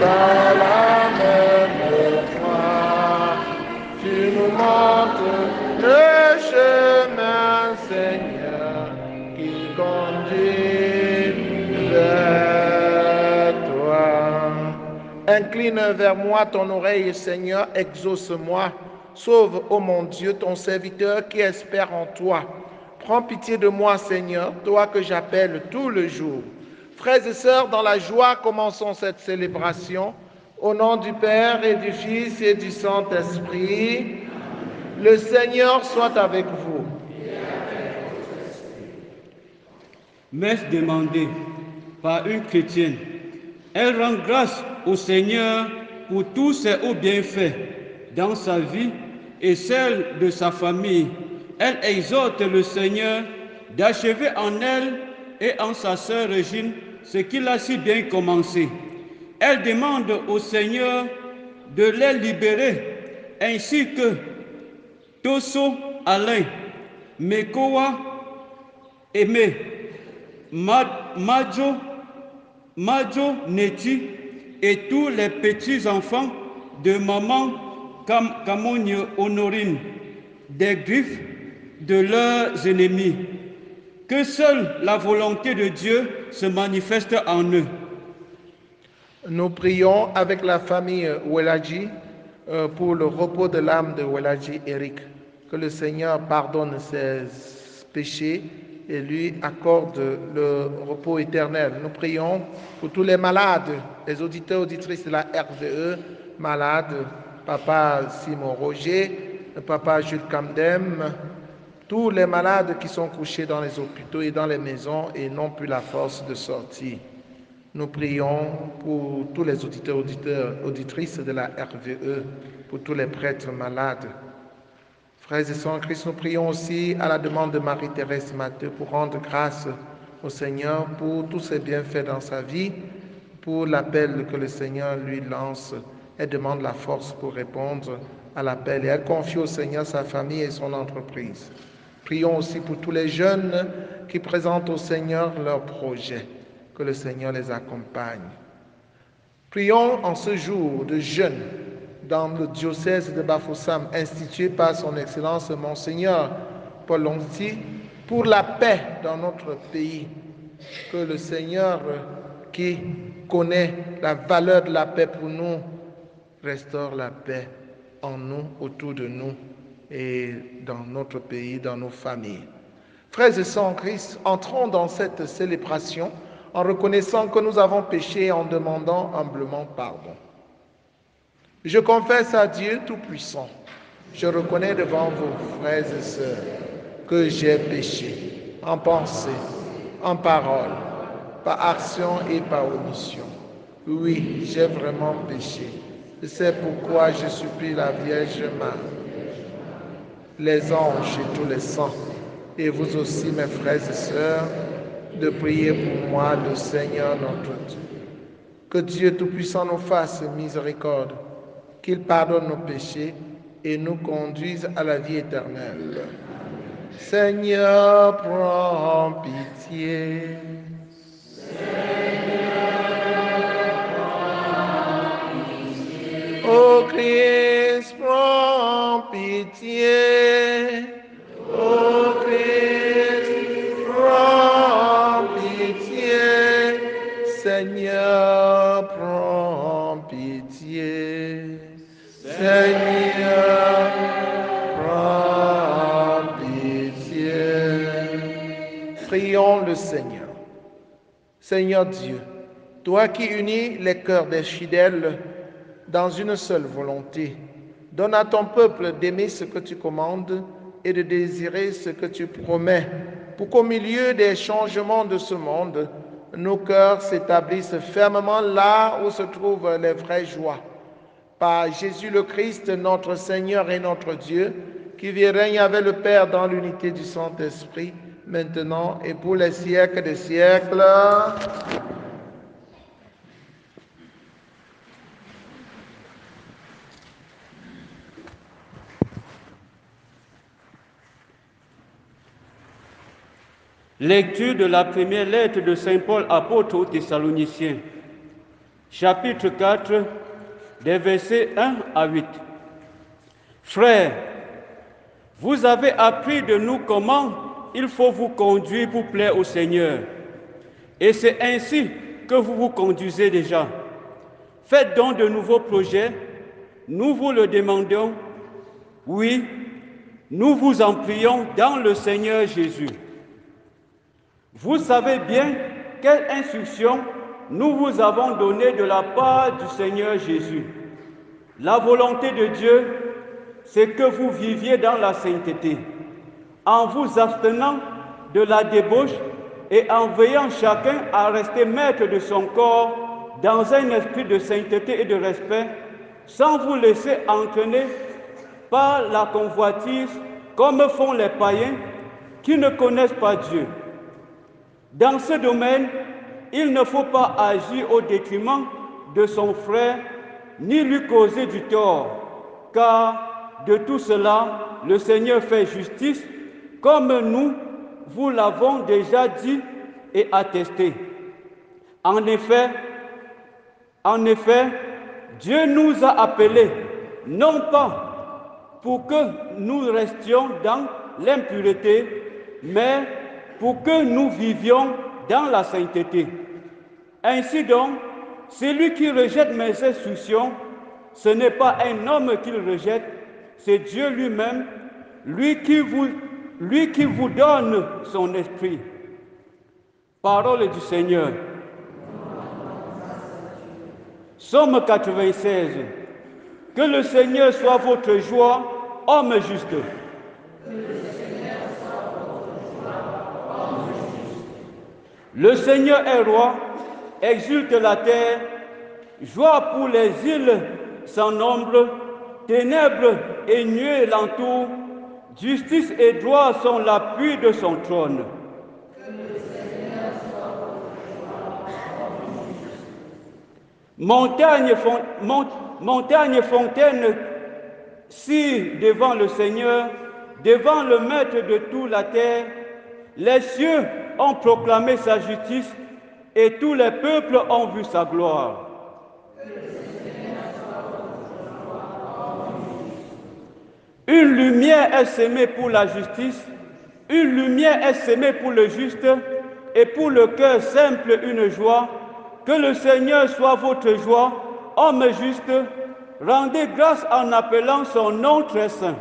par la même foi, tu nous montres le chemin, Seigneur, qui conduit vers toi. Incline vers moi ton oreille, Seigneur, exauce-moi. Sauve, ô mon Dieu, ton serviteur qui espère en toi. Prends pitié de moi, Seigneur, toi que j'appelle tout le jour. Frères et sœurs, dans la joie, commençons cette célébration. Au nom du Père et du Fils et du Saint-Esprit, le Seigneur soit avec vous. Messe demandée par une chrétienne. Elle rend grâce au Seigneur pour tous ses hauts bienfaits dans sa vie et celle de sa famille. Elle exhorte le Seigneur d'achever en elle et en sa sœur Régine ce qu'il a si bien commencé. Elle demande au Seigneur de les libérer, ainsi que Tosso Alain, Mekowa Aimé, Majo Neti et tous les petits-enfants de maman Kamogne Honorine, des griffes de leurs ennemis. Que seule la volonté de Dieu se manifeste en eux. Nous prions avec la famille Oueladji pour le repos de l'âme de Oueladji Eric. Que le Seigneur pardonne ses péchés et lui accorde le repos éternel. Nous prions pour tous les malades, les auditeurs, auditrices de la RVE, malades, Papa Simon Roger, Papa Jules Camdem, tous les malades qui sont couchés dans les hôpitaux et dans les maisons et n'ont plus la force de sortir. Nous prions pour tous les auditeurs, auditrices de la RVE, pour tous les prêtres malades. Frères et sœurs en Christ, nous prions aussi à la demande de Marie-Thérèse Matteux pour rendre grâce au Seigneur pour tous ses bienfaits dans sa vie, pour l'appel que le Seigneur lui lance. Elle demande la force pour répondre à l'appel et elle confie au Seigneur sa famille et son entreprise. Prions aussi pour tous les jeunes qui présentent au Seigneur leurs projets. Que le Seigneur les accompagne. Prions en ce jour de jeûne dans le diocèse de Bafoussam, institué par son Excellence Monseigneur Paul Longti, pour la paix dans notre pays. Que le Seigneur, qui connaît la valeur de la paix pour nous, restaure la paix en nous, autour de nous et dans notre pays, dans nos familles. Frères et sœurs en Christ, entrons dans cette célébration en reconnaissant que nous avons péché et en demandant humblement pardon. Je confesse à Dieu Tout-Puissant, je reconnais devant vous, frères et sœurs, que j'ai péché en pensée, en parole, par action et par omission. Oui, j'ai vraiment péché. C'est pourquoi je supplie la Vierge Marie, les anges et tous les saints, et vous aussi, mes frères et sœurs, de prier pour moi, le Seigneur notre Dieu. Que Dieu Tout-Puissant nous fasse miséricorde, qu'il pardonne nos péchés et nous conduise à la vie éternelle. Seigneur, prends pitié. Ô Christ, prends pitié. Ô Christ, prends pitié. Seigneur, prends pitié. Seigneur, prends pitié. Prions le Seigneur. Seigneur Dieu, toi qui unis les cœurs des fidèles dans une seule volonté, donne à ton peuple d'aimer ce que tu commandes et de désirer ce que tu promets, pour qu'au milieu des changements de ce monde, nos cœurs s'établissent fermement là où se trouvent les vraies joies. Par Jésus le Christ, notre Seigneur et notre Dieu, qui vit et règne avec le Père dans l'unité du Saint-Esprit, maintenant et pour les siècles des siècles. Lecture de la première lettre de Saint Paul apôtre aux Thessaloniciens. chapitre 4, des versets 1 à 8. Frères, vous avez appris de nous comment il faut vous conduire pour plaire au Seigneur. Et c'est ainsi que vous vous conduisez déjà. Faites donc de nouveaux projets, nous vous le demandons. Oui, nous vous en prions dans le Seigneur Jésus. Vous savez bien quelle instruction nous vous avons donnée de la part du Seigneur Jésus. La volonté de Dieu, c'est que vous viviez dans la sainteté, en vous abstenant de la débauche et en veillant chacun à rester maître de son corps dans un esprit de sainteté et de respect, sans vous laisser entraîner par la convoitise comme font les païens qui ne connaissent pas Dieu. Dans ce domaine, il ne faut pas agir au détriment de son frère ni lui causer du tort, car de tout cela, le Seigneur fait justice, comme nous vous l'avons déjà dit et attesté. En effet, Dieu nous a appelés, non pas pour que nous restions dans l'impureté, mais pour que nous vivions dans la sainteté. Ainsi donc, celui qui rejette mes instructions, ce n'est pas un homme qu'il rejette, c'est Dieu lui-même, lui qui vous donne son esprit. Parole du Seigneur. Psaume 96. Que le Seigneur soit votre joie, homme juste. Le Seigneur est roi, exulte la terre, joie pour les îles sans nombre, ténèbres et nuées l'entourent, justice et droit sont l'appui de son trône. Montagne, fontaine, si devant le Seigneur, devant le Maître de toute la terre, les cieux ont proclamé sa justice et tous les peuples ont vu sa gloire. Une lumière est semée pour la justice, une lumière est semée pour le juste et pour le cœur simple une joie. Que le Seigneur soit votre joie, homme juste, rendez grâce en appelant son nom très saint.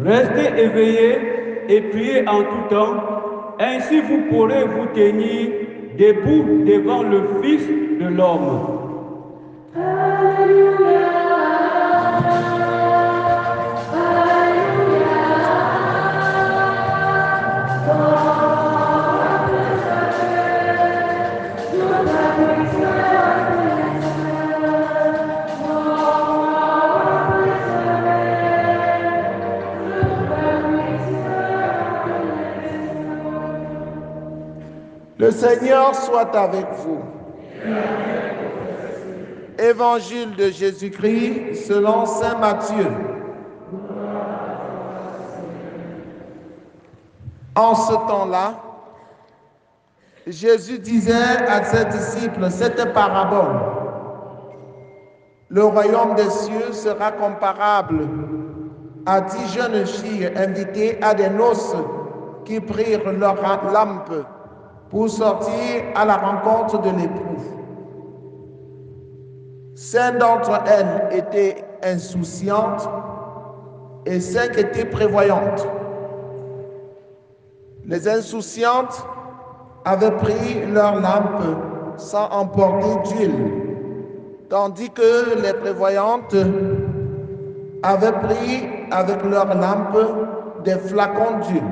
Restez éveillés et priez en tout temps, ainsi vous pourrez vous tenir debout devant le Fils de l'homme. Le Seigneur soit avec vous. Évangile de Jésus-Christ selon saint Matthieu. En ce temps-là, Jésus disait à ses disciples cette parabole. Le royaume des cieux sera comparable à 10 jeunes filles invitées à des noces qui prirent leur lampe pour sortir à la rencontre de l'époux. 5 d'entre elles étaient insouciantes et 5 étaient prévoyantes. Les insouciantes avaient pris leurs lampes sans emporter d'huile, tandis que les prévoyantes avaient pris avec leurs lampes des flacons d'huile.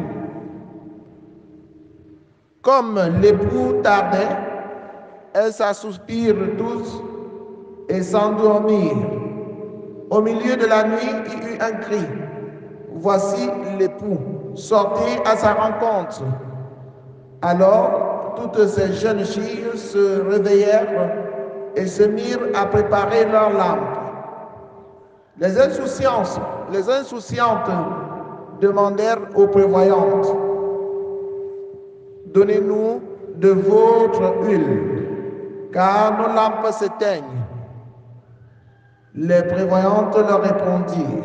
Comme l'époux tardait, elles s'assoupirent tous et s'endormirent. Au milieu de la nuit, il y eut un cri. Voici l'époux, sortez à sa rencontre. Alors, toutes ces jeunes filles se réveillèrent et se mirent à préparer leurs lampes. Les insouciantes demandèrent aux prévoyantes, donnez-nous de votre huile, car nos lampes s'éteignent. Les prévoyantes leur répondirent,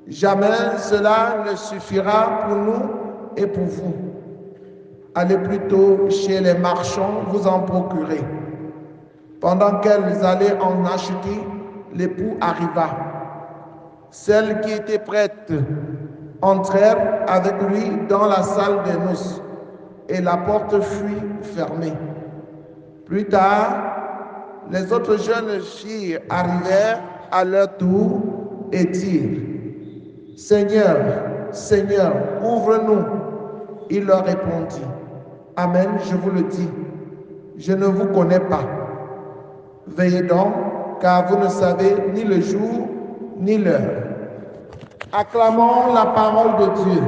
jamais cela ne suffira pour nous et pour vous. Allez plutôt chez les marchands vous en procurer. Pendant qu'elles allaient en acheter, l'époux arriva. Celles qui étaient prêtes entrèrent avec lui dans la salle des noces et la porte fut fermée. Plus tard, les autres jeunes filles arrivèrent à leur tour et dirent, « Seigneur, Seigneur, ouvre-nous. » Il leur répondit, « Amen, je vous le dis, je ne vous connais pas. Veillez donc, car vous ne savez ni le jour ni l'heure. » Acclamons la parole de Dieu.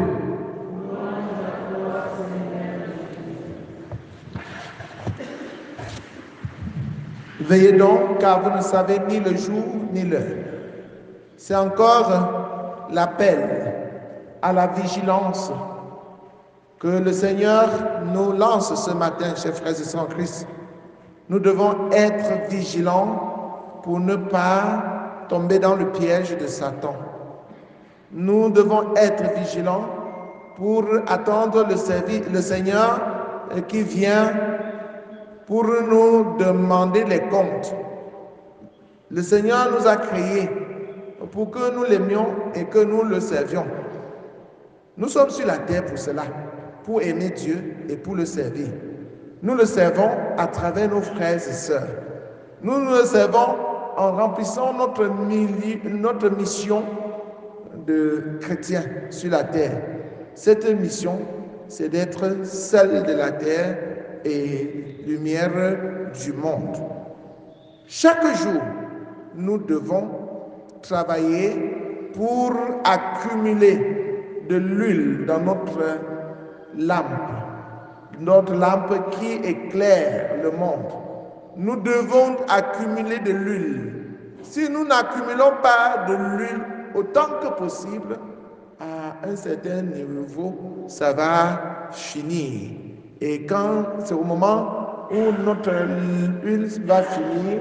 Veillez donc, car vous ne savez ni le jour ni l'heure. C'est encore l'appel à la vigilance que le Seigneur nous lance ce matin, chers frères et sœurs en Christ. Nous devons être vigilants pour ne pas tomber dans le piège de Satan. Nous devons être vigilants pour attendre le Seigneur qui vient pour nous demander les comptes. Le Seigneur nous a créés pour que nous l'aimions et que nous le servions. Nous sommes sur la terre pour cela, pour aimer Dieu et pour le servir. Nous le servons à travers nos frères et sœurs. Nous le servons en remplissant notre mission de chrétiens sur la terre. Cette mission, c'est d'être sel de la terre et lumière du monde. Chaque jour, nous devons travailler pour accumuler de l'huile dans notre lampe qui éclaire le monde. Nous devons accumuler de l'huile. Si nous n'accumulons pas de l'huile autant que possible, à un certain niveau, ça va finir. Et quand c'est au moment où notre huile va finir,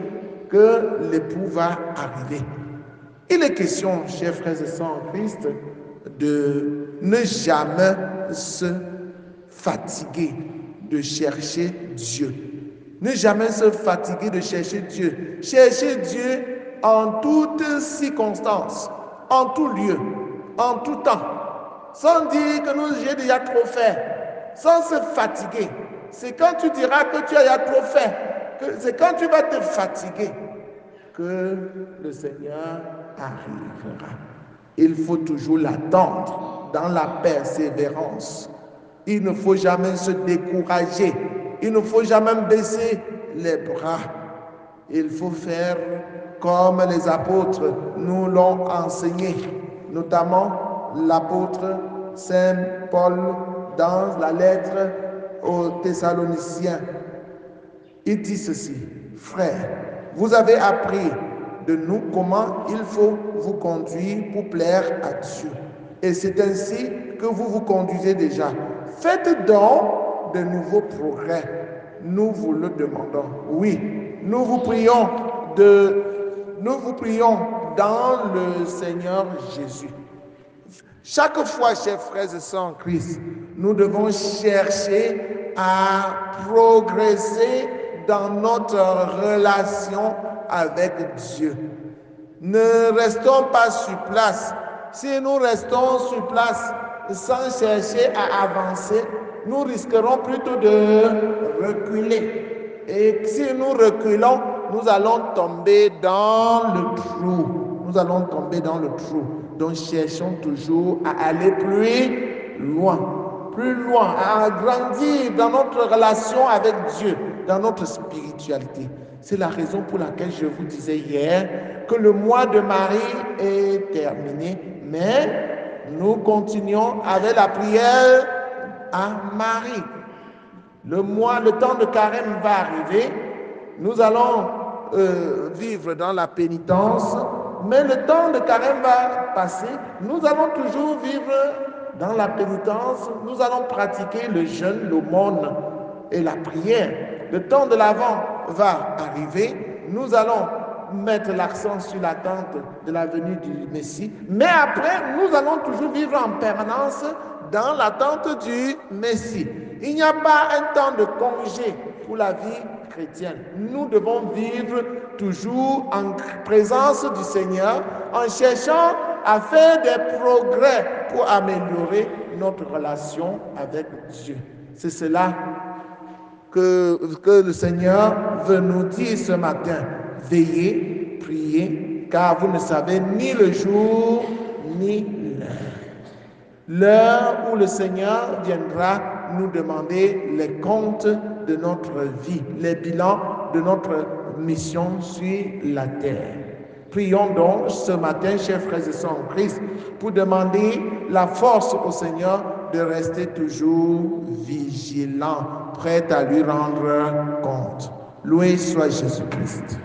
que l'époux va arriver. Il est question, chers frères et sœurs en Christ, de ne jamais se fatiguer de chercher Dieu. Ne jamais se fatiguer de chercher Dieu. Chercher Dieu en toutes circonstances, en tout lieu, en tout temps, sans dire que j'ai déjà trop fait, sans se fatiguer. C'est quand tu diras que tu as déjà trop fait, c'est quand tu vas te fatiguer que le Seigneur arrivera. Il faut toujours l'attendre dans la persévérance. Il ne faut jamais se décourager. Il ne faut jamais baisser les bras. Il faut faire comme les apôtres nous l'ont enseigné, notamment l'apôtre Saint Paul dans la lettre aux Thessaloniciens. Il dit ceci, « Frères, vous avez appris de nous comment il faut vous conduire pour plaire à Dieu. Et c'est ainsi que vous vous conduisez déjà. Faites donc de nouveaux progrès. Nous vous le demandons. Oui, nous vous prions dans le Seigneur Jésus. » Chaque fois, chers frères et sœurs en Christ, nous devons chercher à progresser dans notre relation avec Dieu. Ne restons pas sur place Si nous restons sur place sans chercher à avancer, nous risquerons plutôt de reculer. Et si nous reculons, nous allons tomber dans le trou. Nous allons tomber dans le trou. Donc cherchons toujours à aller plus loin, à grandir dans notre relation avec Dieu, dans notre spiritualité. C'est la raison pour laquelle je vous disais hier que le mois de Marie est terminé, mais nous continuons avec la prière à Marie. Le temps de carême va arriver, nous allons vivre dans la pénitence, mais le temps de carême va passer, nous allons toujours vivre dans la pénitence, nous allons pratiquer le jeûne, l'aumône et la prière. Le temps de l'Avent va arriver, nous allons mettre l'accent sur l'attente de la venue du Messie, mais après, nous allons toujours vivre en permanence dans l'attente du Messie. Il n'y a pas un temps de congé pour la vie chrétienne. Nous devons vivre toujours en présence du Seigneur, en cherchant à faire des progrès pour améliorer notre relation avec Dieu. C'est cela que le Seigneur veut nous dire ce matin. Veillez, priez, car vous ne savez ni le jour ni l'heure. L'heure où le Seigneur viendra nous demander les comptes de notre vie, les bilans de notre mission sur la terre. Prions donc ce matin, chers frères et sœurs en Christ, pour demander la force au Seigneur de rester toujours vigilant, prêt à lui rendre compte. Loué soit Jésus-Christ.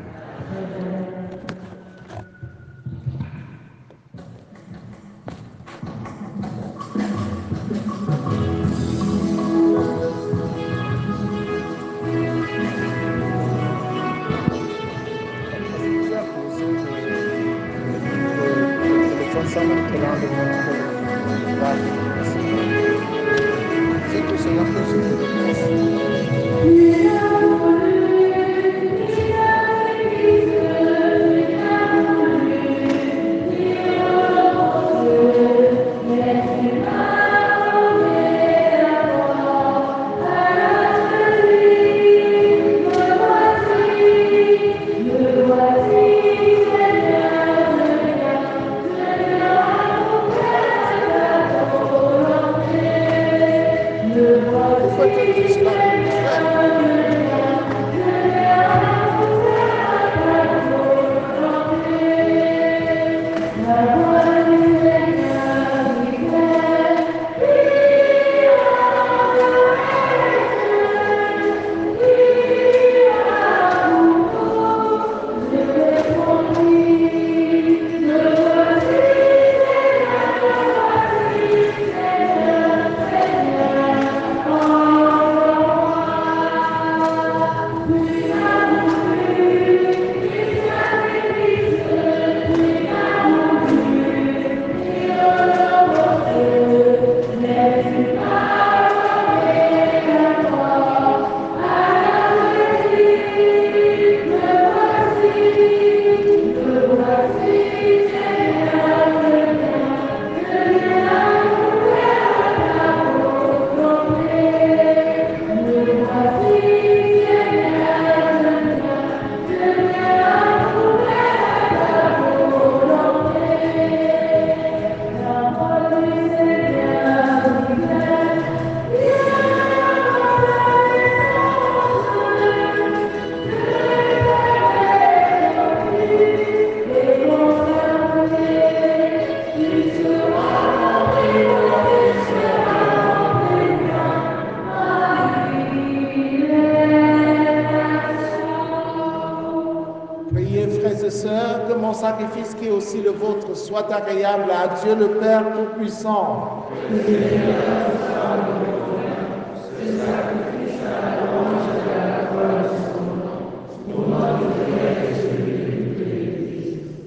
Sacrifice qui est aussi le vôtre soit agréable à Dieu le Père Tout-Puissant.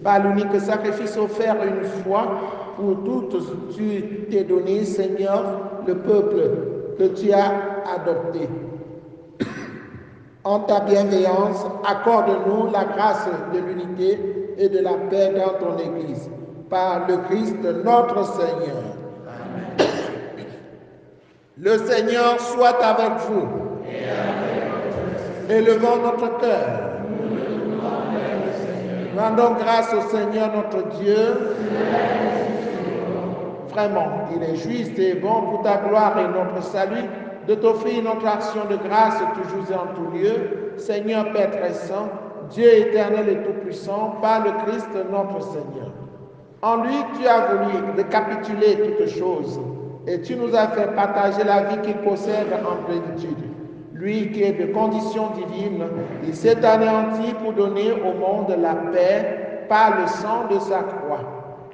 Par l'unique sacrifice offert une fois pour toutes, tu t'es donné, Seigneur, le peuple que tu as adopté. En ta bienveillance, accorde-nous la grâce de l'unité et de la paix dans ton Église. par le Christ notre Seigneur. Amen. Le Seigneur soit avec vous. Élevons notre cœur. Rendons grâce au Seigneur notre Dieu. Vraiment, il est juste et bon pour ta gloire et notre salut de t'offrir notre action de grâce toujours et en tout lieu. Seigneur Père très saint, Dieu éternel et tout-puissant, par le Christ notre Seigneur. En lui, tu as voulu récapituler toutes choses et tu nous as fait partager la vie qu'il possède en plénitude. Lui qui est de condition divine, il s'est anéanti pour donner au monde la paix par le sang de sa croix.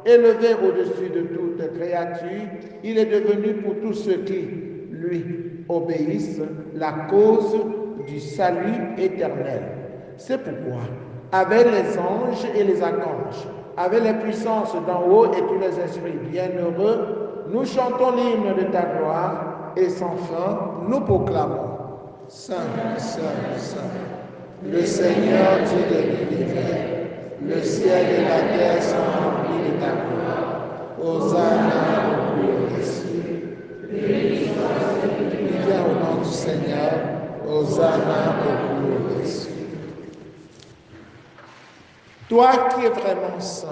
Élevé au-dessus de toute créature, il est devenu pour tous ceux qui, lui, obéissent, la cause du salut éternel. C'est pourquoi, avec les anges et les archanges, avec les puissances d'en haut et tous les esprits bienheureux, nous chantons l'hymne de ta gloire et sans fin, nous proclamons Saint, Saint, Saint, le Seigneur Dieu de l'univers, le ciel et la terre sont remplis de ta gloire. Hosanna au plus haut des cieux. Béni viens au nom du Seigneur. Hosanna au plus haut des cieux. Toi qui es vraiment saint,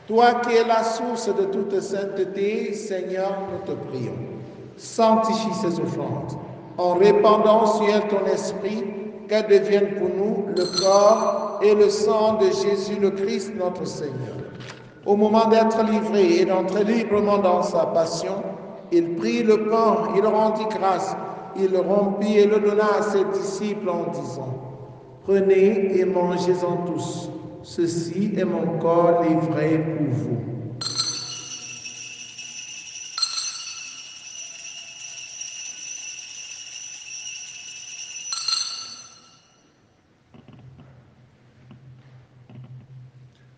toi qui es la source de toute sainteté, Seigneur, nous te prions. Sanctifie ces offrandes en répandant sur elles ton esprit, qu'elles deviennent pour nous le corps et le sang de Jésus le Christ notre Seigneur. Au moment d'être livré et d'entrer librement dans sa passion, il prit le pain, il rendit grâce, il le rompit et le donna à ses disciples en disant, « Prenez et mangez-en tous, ceci est mon corps livré pour vous. »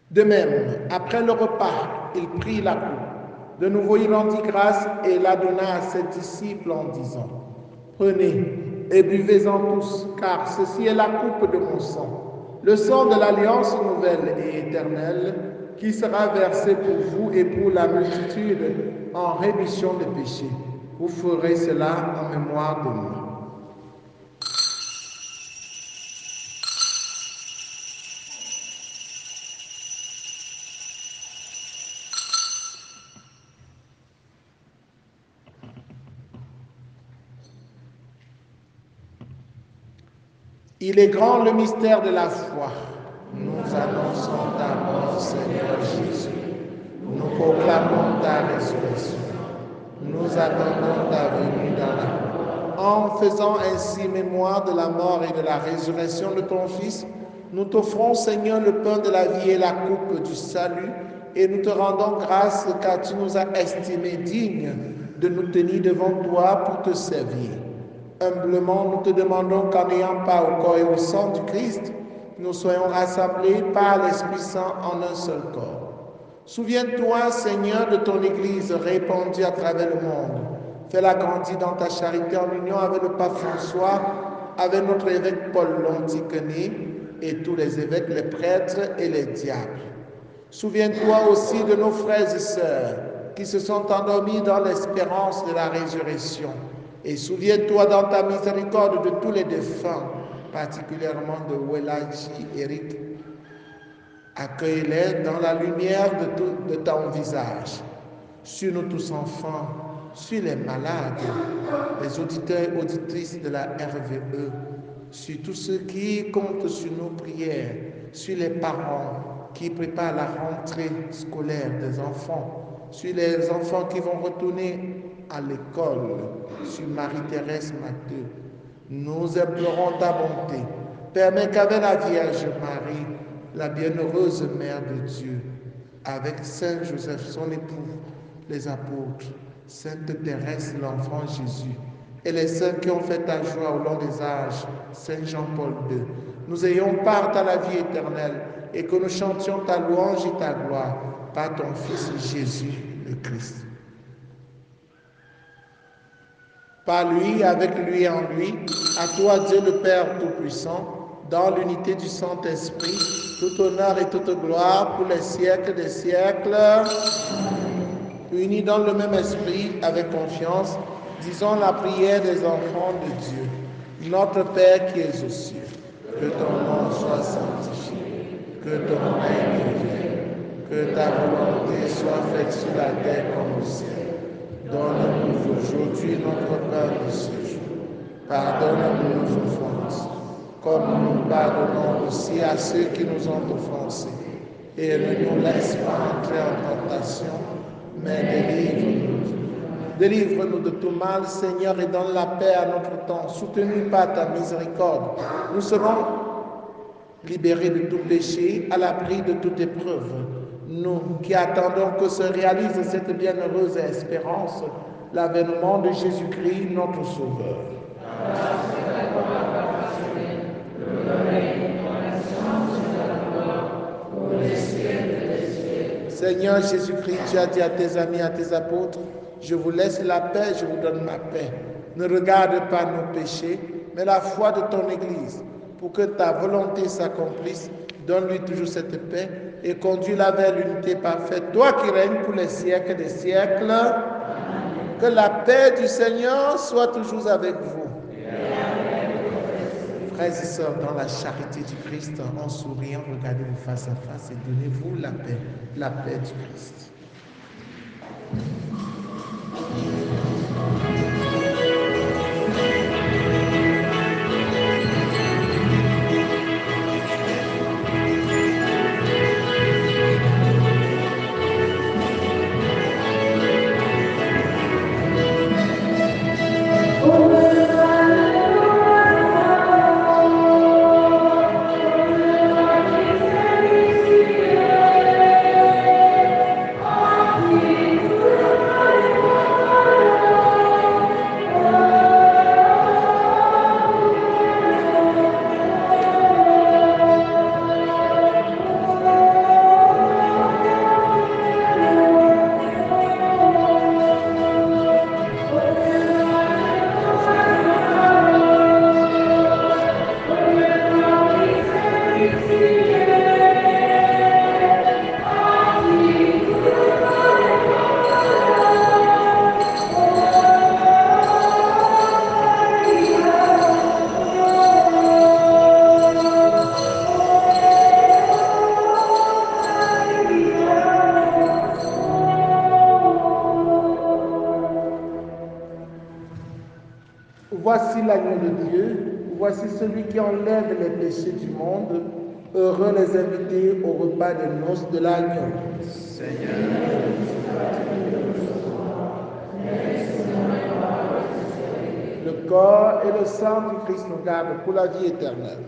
De même, après le repas, il prit la coupe. De nouveau, il rendit grâce et la donna à ses disciples en disant, « Prenez et buvez-en tous, car ceci est la coupe de mon sang, le sang de l'alliance nouvelle et éternelle, qui sera versé pour vous et pour la multitude en rémission des péchés. Vous ferez cela en mémoire de moi. » Il est grand le mystère de la foi. Nous annonçons ta mort, Seigneur Jésus. Nous proclamons ta résurrection. Nous attendons ta venue dans la mort. En faisant ainsi mémoire de la mort et de la résurrection de ton Fils, nous t'offrons, Seigneur, le pain de la vie et la coupe du salut, et nous te rendons grâce car tu nous as estimés dignes de nous tenir devant toi pour te servir. Humblement, nous te demandons qu'en ayant part au corps et au sang du Christ, nous soyons rassemblés par l'Esprit Saint en un seul corps. Souviens-toi, Seigneur, de ton Église répandue à travers le monde. Fais-la grandir dans ta charité en union avec le pape François, avec notre évêque Paul Lontiquené et tous les évêques, les prêtres et les diacres. Souviens-toi aussi de nos frères et sœurs qui se sont endormis dans l'espérance de la résurrection. Et souviens-toi dans ta miséricorde de tous les défunts, particulièrement de Welaji Eric. Accueille-les dans la lumière de ton visage. Sur nous tous enfants, sur les malades, les auditeurs et auditrices de la RVE, sur tous ceux qui comptent sur nos prières, sur les parents qui préparent la rentrée scolaire des enfants, sur les enfants qui vont retourner à l'école, sur Marie-Thérèse Matteux. Nous implorons ta bonté. Permets qu'avec la Vierge Marie, la bienheureuse Mère de Dieu, avec Saint Joseph, son époux, les apôtres, Sainte Thérèse, l'enfant Jésus, et les saints qui ont fait ta joie au long des âges, Saint Jean-Paul II, nous ayons part à la vie éternelle et que nous chantions ta louange et ta gloire par ton Fils Jésus le Christ. Par lui, avec lui et en lui, à toi Dieu le Père Tout-Puissant, dans l'unité du Saint-Esprit, tout honneur et toute gloire pour les siècles des siècles. Unis dans le même esprit, avec confiance, disons la prière des enfants de Dieu. Notre Père qui es aux cieux, que ton nom soit sanctifié, que ton règne vienne, que ta volonté soit faite sur la terre comme au ciel. Donne-nous aujourd'hui notre pain de ce jour. Pardonne-nous nos offenses, comme nous pardonnons aussi à ceux qui nous ont offensés. Et ne nous laisse pas entrer en tentation, mais délivre-nous. Délivre-nous de tout mal, Seigneur, et donne la paix à notre temps. Soutenus par ta miséricorde, nous serons libérés de tout péché, à l'abri de toute épreuve. Nous qui attendons que se réalise cette bienheureuse espérance, l'avènement de Jésus-Christ, notre Sauveur. Seigneur Jésus-Christ, tu as dit à tes amis, à tes apôtres, je vous laisse la paix, je vous donne ma paix. Ne regarde pas nos péchés, mais la foi de ton Église. Pour que ta volonté s'accomplisse, donne-lui toujours cette paix et conduis-la vers l'unité parfaite. Toi qui règnes pour les siècles des siècles, que la paix du Seigneur soit toujours avec vous. Frères et sœurs, dans la charité du Christ, en souriant, regardez-vous face à face et donnez-vous la paix du Christ. Voici l'agneau de Dieu, voici celui qui enlève les péchés du monde. Heureux les invités au repas de noces de l'agneau. Seigneur, le corps et le sang du Christ nous gardent pour la vie éternelle.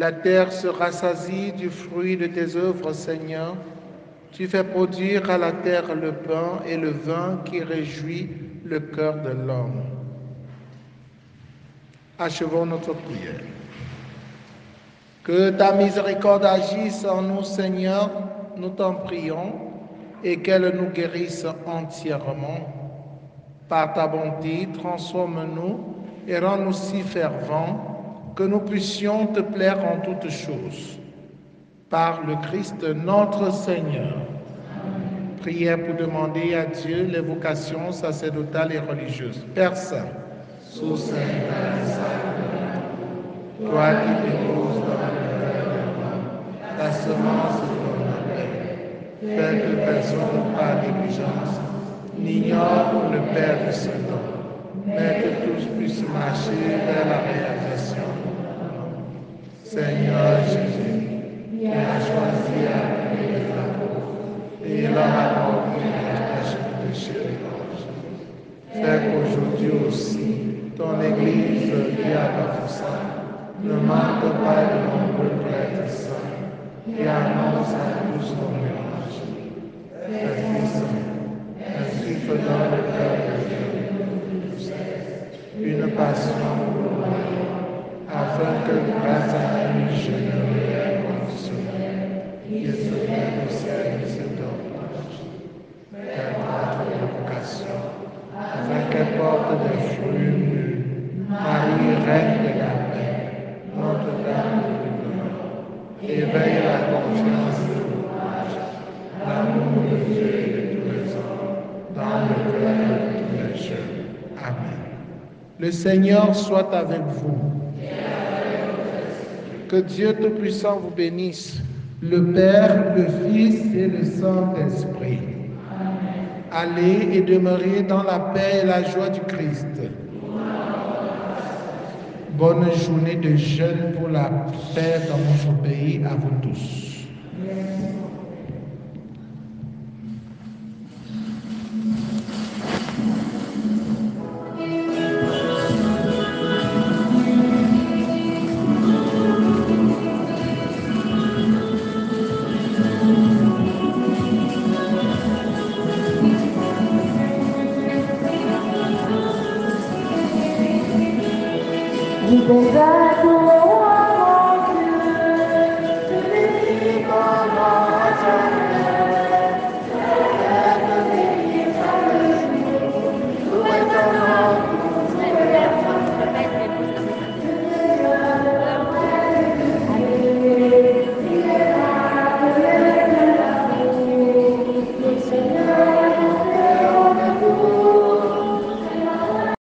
La terre se rassasie du fruit de tes œuvres, Seigneur. Tu fais produire à la terre le pain et le vin qui réjouit le cœur de l'homme. Achevons notre prière. Que ta miséricorde agisse en nous, Seigneur, nous t'en prions, et qu'elle nous guérisse entièrement. Par ta bonté, transforme-nous et rends-nous si fervents que nous puissions te plaire en toutes choses. Par le Christ notre Seigneur. Prière pour demander à Dieu les vocations sacerdotales et religieuses. Père Saint, sous Saint toi qui déposes dans le cœur de l'homme la semence de ton appel, fais que personne par négligence n'ignore le Père de ce don, mais que tous puissent marcher vers la réalisation. Seigneur Jésus, qui a choisi à prier la pauvre et leur accordé la tâche de péché des anges. Fais qu'aujourd'hui aussi, ton Église qui a baptisé ne manque pas de nombreux prêtres saints qui annoncent à tous ton mélange. Fais Fils, inscrive dans le cœur de Dieu une passion pour moi, afin que grâce à une généreux et conditionnelle qui est sauvé au ciel de cet homme, qu'elle porte la vocation, afin qu'elle porte des fruits mûrs. Marie, Reine de la paix, Notre-Dame du bonheur, éveille la confiance et le courage, l'amour de Dieu et de tous les hommes, dans le cœur de tous les jeunes. Amen. Le Seigneur soit avec vous. Que Dieu Tout-Puissant vous bénisse, le Père, le Fils et le Saint-Esprit. Allez et demeurez dans la paix et la joie du Christ. Bonne journée de jeûne pour la paix dans notre pays à vous tous. Liberdade.